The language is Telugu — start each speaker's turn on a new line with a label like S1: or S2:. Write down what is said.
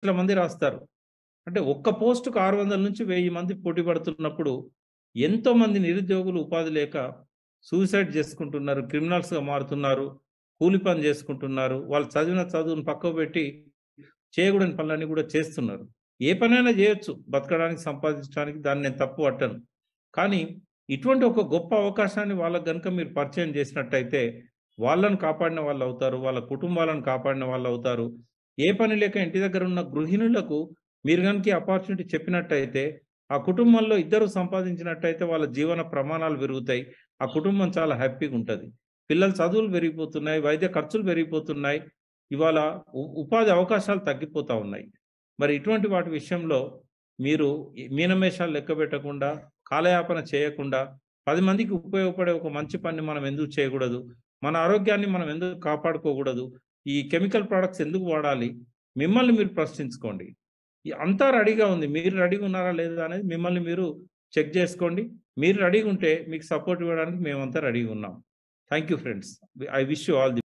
S1: లక్షల మంది రాస్తారు. అంటే ఒక్క పోస్ట్‌కు 600 నుంచి 1000 మంది పోటీ పడుతున్నప్పుడు, ఎంతోమంది నిరుద్యోగులు ఉపాధి లేక సూసైడ్ చేసుకుంటున్నారు. క్రిమినల్స్‌గా మారుతున్నారు. కూలి పని చేసుకుంటున్నారు. వాళ్ళు చదివిన చదువును పక్కకు పెట్టి చేయకూడని పనులన్నీ కూడా చేస్తున్నారు. ఏ పనైనా చేయొచ్చు. బతకడానికి, సంపాదించడానికి దాన్ని నేను తప్పు పట్టను. కానీ ఇటువంటి ఒక గొప్ప అవకాశాన్ని వాళ్ళకి గనుక మీరు పరిచయం చేసినట్టయితే, వాళ్ళని కాపాడిన వాళ్ళవుతారు. వాళ్ళ కుటుంబాలను కాపాడిన వాళ్ళవుతారు. ఏ పని లేక ఇంటి దగ్గర ఉన్న గృహిణులకు మీరు గనుక ఈ ఆపర్చునిటీ చెప్పినట్టయితే, ఆ కుటుంబంలో ఇద్దరు సంపాదించినట్టయితే వాళ్ళ జీవన ప్రమాణాలు పెరుగుతాయి. ఆ కుటుంబం చాలా హ్యాపీగుంటది. పిల్లల చదువులు పెరిగిపోతున్నాయి. వైద్య ఖర్చులు పెరిగిపోతున్నాయి. ఇవాళ ఉపాధి అవకాశాలు తగ్గిపోతా ఉన్నాయి. మరి ఇటువంటి వాటి విషయంలో మీరు మీనమేషాలు లెక్కబెట్టకుండా, కాలయాపన చేయకుండా 10 మందికి ఉపయోగపడే ఒక మంచి పనిని మనం ఎందుకు చేయకూడదు? మన ఆరోగ్యాన్ని మనం ఎందుకు కాపాడుకోకూడదు? ఈ కెమికల్ ప్రొడక్ట్స్ ఎందుకు వాడాలి? మిమ్మల్ని మీరు ప్రశ్నించుకోండి. అంతా రెడీగా ఉంది. మీరు రెడీగా ఉన్నారా లేదా అనేది మిమ్మల్ని మీరు చెక్ జేసుకోండి. మీరు రెడీగా ఉంటే మీకు సపోర్ట్ ఇవ్వడానికి మేమంతా రెడీగా ఉన్నాం. Thank you friends. I wish you all the